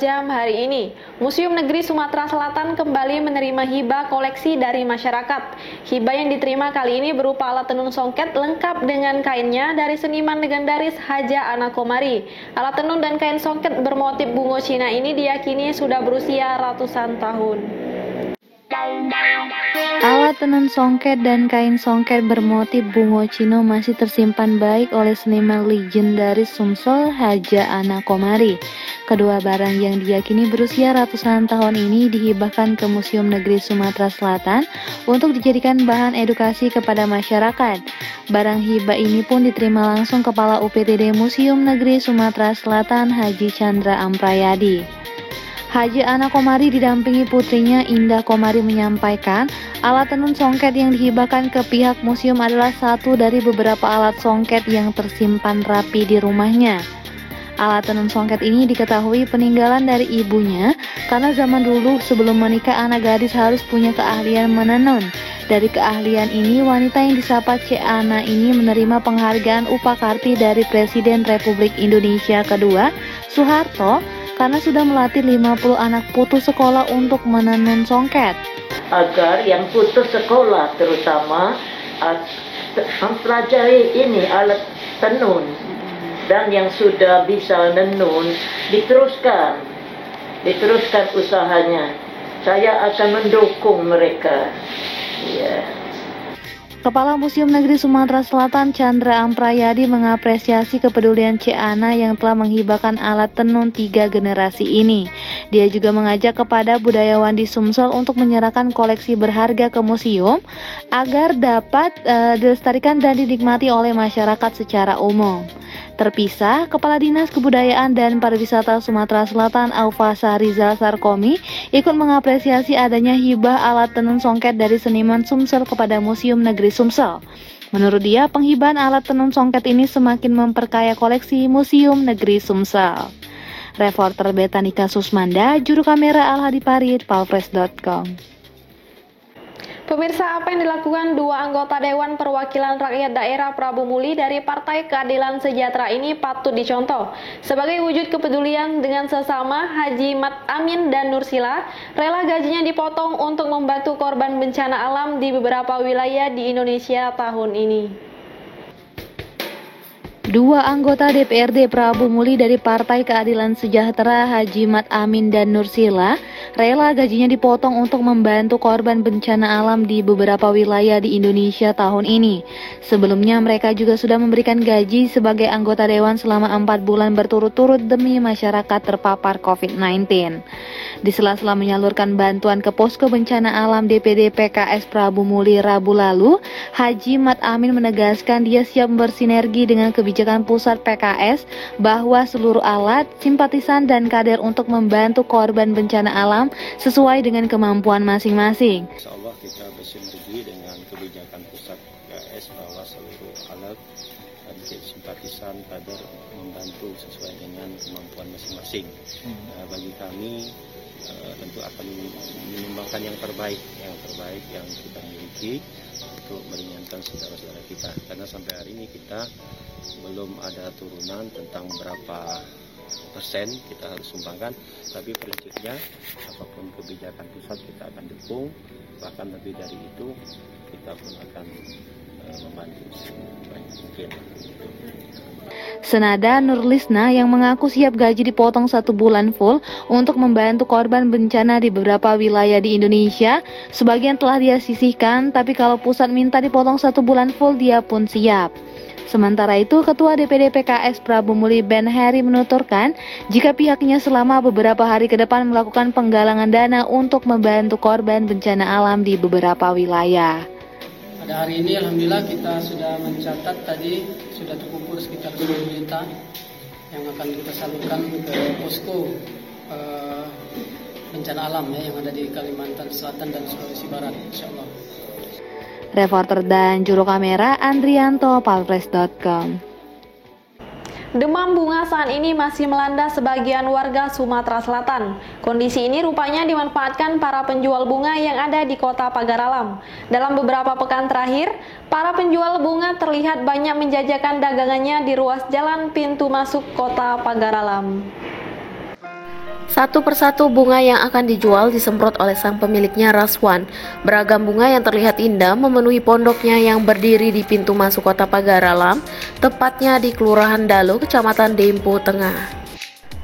jam hari ini, Museum Negeri Sumatera Selatan kembali menerima hibah koleksi dari masyarakat. Hibah yang diterima kali ini berupa alat tenun songket lengkap dengan kainnya dari seniman legendaris Haja Ana Komari. Alat tenun dan kain songket bermotif bungo Cina ini diyakini sudah berusia ratusan tahun. Alat tenun songket dan kain songket bermotif bungo Cina masih tersimpan baik oleh seniman legendaris Sumsel Haja Ana Komari. Kedua barang yang diyakini berusia ratusan tahun ini dihibahkan ke Museum Negeri Sumatera Selatan untuk dijadikan bahan edukasi kepada masyarakat. Barang hibah ini pun diterima langsung Kepala UPTD Museum Negeri Sumatera Selatan Haji Chandra Amprayadi. Haji Ana Komari didampingi putrinya Indah Komari menyampaikan, alat tenun songket yang dihibahkan ke pihak museum adalah satu dari beberapa alat songket yang tersimpan rapi di rumahnya. Alat tenun songket ini diketahui peninggalan dari ibunya, karena zaman dulu sebelum menikah anak gadis harus punya keahlian menenun. Dari keahlian ini, wanita yang disapa Cek Ana ini menerima penghargaan Upakarti dari Presiden Republik Indonesia kedua, Soeharto, karena sudah melatih 50 anak putus sekolah untuk menenun songket. Agar yang putus sekolah terutama mempelajari ini alat tenun, dan yang sudah bisa menenun diteruskan usahanya. Saya akan mendukung mereka. Ya. Kepala Museum Negeri Sumatera Selatan Chandra Amprayadi mengapresiasi kepedulian Cek Ana yang telah menghibahkan alat tenun 3 generasi ini. Dia juga mengajak kepada budayawan di Sumsel untuk menyerahkan koleksi berharga ke museum agar dapat dilestarikan dan dinikmati oleh masyarakat secara umum. Terpisah, Kepala Dinas Kebudayaan dan Pariwisata Sumatera Selatan Aufasa Rizal Sarkomi ikut mengapresiasi adanya hibah alat tenun songket dari seniman Sumsel kepada Museum Negeri Sumsel. Menurut dia, penghibahan alat tenun songket ini semakin memperkaya koleksi Museum Negeri Sumsel. Reporter Betanika Susmanda, juru kamera Al-Hadi Parit, palpres.com. Pemirsa, apa yang dilakukan dua anggota Dewan Perwakilan Rakyat Daerah Prabu Muli dari Partai Keadilan Sejahtera ini patut dicontoh. Sebagai wujud kepedulian dengan sesama, Haji Mat Amin dan Nursila rela gajinya dipotong untuk membantu korban bencana alam di beberapa wilayah di Indonesia tahun ini. Dua anggota DPRD Prabu Muli dari Partai Keadilan Sejahtera Haji Mat Amin dan Nursila rela gajinya dipotong untuk membantu korban bencana alam di beberapa wilayah di Indonesia tahun ini. Sebelumnya mereka juga sudah memberikan gaji sebagai anggota dewan selama 4 bulan berturut-turut demi masyarakat terpapar COVID-19. Di sela-sela menyalurkan bantuan ke posko bencana alam DPD PKS Prabu Muli Rabu lalu, Haji Mat Amin menegaskan dia siap bersinergi dengan kebijakan pusat PKS bahwa seluruh alat, simpatisan dan kader untuk membantu korban bencana alam sesuai dengan kemampuan masing-masing. Insya Allah kita bersinergi dengan kebijakan pusat PKS bahwa seluruh alat dan simpatisan kader membantu sesuai dengan kemampuan masing-masing. Bagi kami tentu akan menyumbangkan yang terbaik yang kita miliki untuk meringankan saudara-saudara kita, karena sampai hari ini kita belum ada turunan tentang berapa persen kita harus sumbangkan, tapi prinsipnya apapun kebijakan pusat kita akan dukung, bahkan lebih dari itu kita pun akan membantu sebaik mungkin. Senada Nurlisna yang mengaku siap gaji dipotong 1 bulan full untuk membantu korban bencana di beberapa wilayah di Indonesia. Sebagian telah dia sisihkan, tapi kalau pusat minta dipotong 1 bulan full dia pun siap. Sementara itu, Ketua DPD PKS Prabu Muli Ben Heri menuturkan jika pihaknya selama beberapa hari ke depan melakukan penggalangan dana untuk membantu korban bencana alam di beberapa wilayah. Pada hari ini alhamdulillah kita sudah mencatat tadi sudah terkumpul sekitar 10 juta yang akan kita salurkan ke posko bencana alam yang ada di Kalimantan Selatan dan Sulawesi Barat, insyaallah. Reporter dan juru kamera Andrianto, palpres.com. Demam bunga saat ini masih melanda sebagian warga Sumatera Selatan. Kondisi ini rupanya dimanfaatkan para penjual bunga yang ada di kota Pagar Alam. Dalam beberapa pekan terakhir, para penjual bunga terlihat banyak menjajakan dagangannya di ruas jalan pintu masuk kota Pagar Alam. Satu persatu bunga yang akan dijual disemprot oleh sang pemiliknya, Raswan. Beragam bunga yang terlihat indah memenuhi pondoknya yang berdiri di pintu masuk Kota Pagar Alam, tepatnya di Kelurahan Dalu, Kecamatan Dempo Tengah.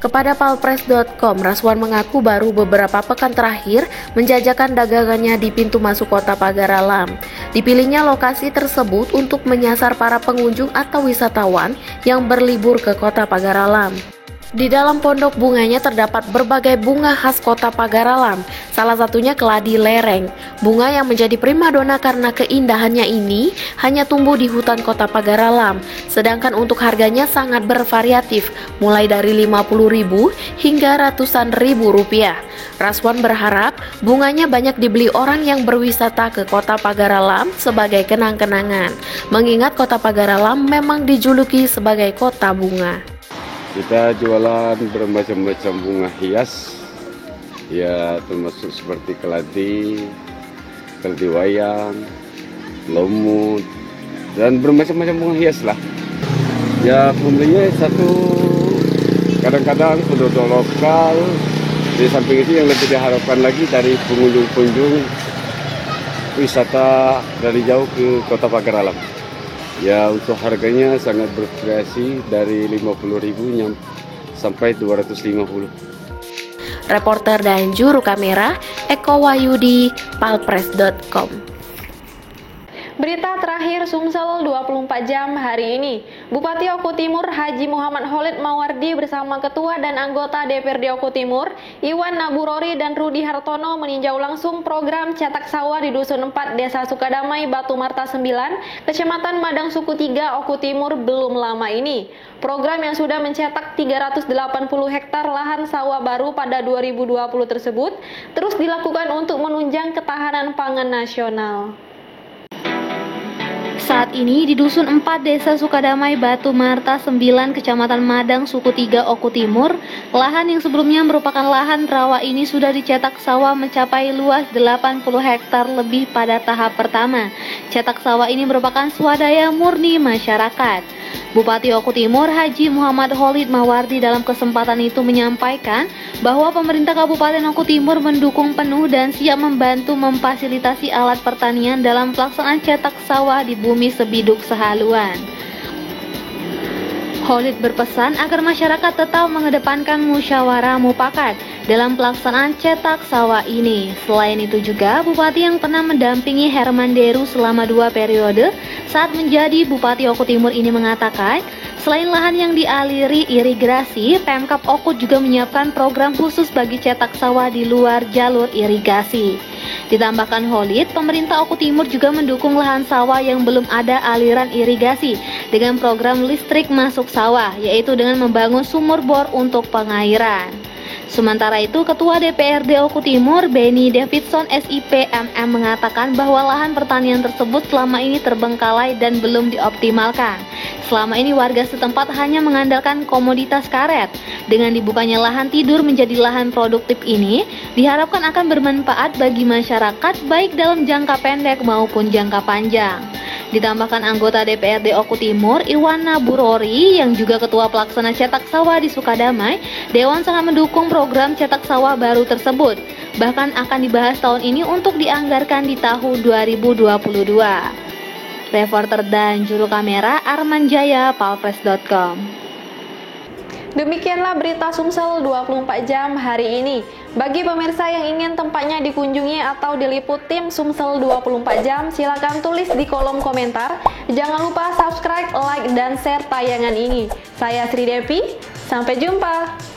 Kepada palpres.com, Raswan mengaku baru beberapa pekan terakhir menjajakan dagangannya di pintu masuk Kota Pagar Alam. Dipilihnya lokasi tersebut untuk menyasar para pengunjung atau wisatawan yang berlibur ke Kota Pagar Alam. Di dalam pondok bunganya terdapat berbagai bunga khas Kota Pagar Alam, salah satunya keladi lereng. Bunga yang menjadi primadona karena keindahannya ini hanya tumbuh di hutan Kota Pagar Alam, sedangkan untuk harganya sangat bervariatif, mulai dari 50.000 hingga ratusan ribu rupiah. Raswan berharap bunganya banyak dibeli orang yang berwisata ke Kota Pagar Alam sebagai kenang-kenangan, mengingat Kota Pagar Alam memang dijuluki sebagai kota bunga. Kita jualan bermacam-macam bunga hias, ya termasuk seperti keladi wayang, lumut, dan bermacam-macam bunga hias lah. Ya pembelinya satu, kadang-kadang penduduk lokal. Di samping itu yang lebih diharapkan lagi dari pengunjung-pengunjung wisata dari jauh ke Kota Pagar Alam. Ya untuk harganya sangat bervariasi dari 50.000 sampai 250. Reporter dan juru kamera Eko Wahyudi, palpres.com. Berita terakhir Sumsel 24 jam hari ini. Bupati Oku Timur Haji Muhammad Khalid Mawardi bersama Ketua dan anggota DPRD Oku Timur Iwan Naburori dan Rudi Hartono meninjau langsung program cetak sawah di Dusun 4 Desa Sukadamai Batu Marta 9, Kecamatan Madang Suku 3 Oku Timur belum lama ini. Program yang sudah mencetak 380 hektar lahan sawah baru pada 2020 tersebut terus dilakukan untuk menunjang ketahanan pangan nasional. Saat ini di Dusun 4 Desa Sukadamai Batu Marta 9 Kecamatan Madang Suku 3 Oku Timur, lahan yang sebelumnya merupakan lahan rawa ini sudah dicetak sawah mencapai luas 80 hektar lebih pada tahap pertama. Cetak sawah ini merupakan swadaya murni masyarakat. Bupati Oku Timur Haji Muhammad Khalid Mawardi dalam kesempatan itu menyampaikan bahwa pemerintah Kabupaten Oku Timur mendukung penuh dan siap membantu memfasilitasi alat pertanian dalam pelaksanaan cetak sawah di bumi sebiduk sehaluan. Khalid berpesan agar masyarakat tetap mengedepankan musyawarah mufakat dalam pelaksanaan cetak sawah ini. Selain itu juga, Bupati yang pernah mendampingi Herman Deru selama 2 periode saat menjadi Bupati Oku Timur ini mengatakan, selain lahan yang dialiri irigasi, Pemkab Oku juga menyiapkan program khusus bagi cetak sawah di luar jalur irigasi. Ditambahkan Khalid, pemerintah Oku Timur juga mendukung lahan sawah yang belum ada aliran irigasi dengan program listrik masuk sawah, yaitu dengan membangun sumur bor untuk pengairan. Sementara itu, Ketua DPRD Oku Timur, Benny Davidson SIP MM mengatakan bahwa lahan pertanian tersebut selama ini terbengkalai dan belum dioptimalkan. Selama ini warga setempat hanya mengandalkan komoditas karet. Dengan dibukanya lahan tidur menjadi lahan produktif ini, diharapkan akan bermanfaat bagi masyarakat baik dalam jangka pendek maupun jangka panjang. Ditambahkan anggota DPRD Oku Timur, Iwan Naburori, yang juga Ketua Pelaksana Cetak Sawah di Sukadamai, Dewan sangat mendukung program cetak sawah baru tersebut. Bahkan akan dibahas tahun ini untuk dianggarkan di tahun 2022. Reporter dan juru kamera Arman Jaya, palpres.com. Demikianlah berita Sumsel 24 jam hari ini. Bagi pemirsa yang ingin tempatnya dikunjungi atau diliput tim Sumsel 24 jam, silakan tulis di kolom komentar. Jangan lupa subscribe, like, dan share tayangan ini. Saya Sri Devi, sampai jumpa.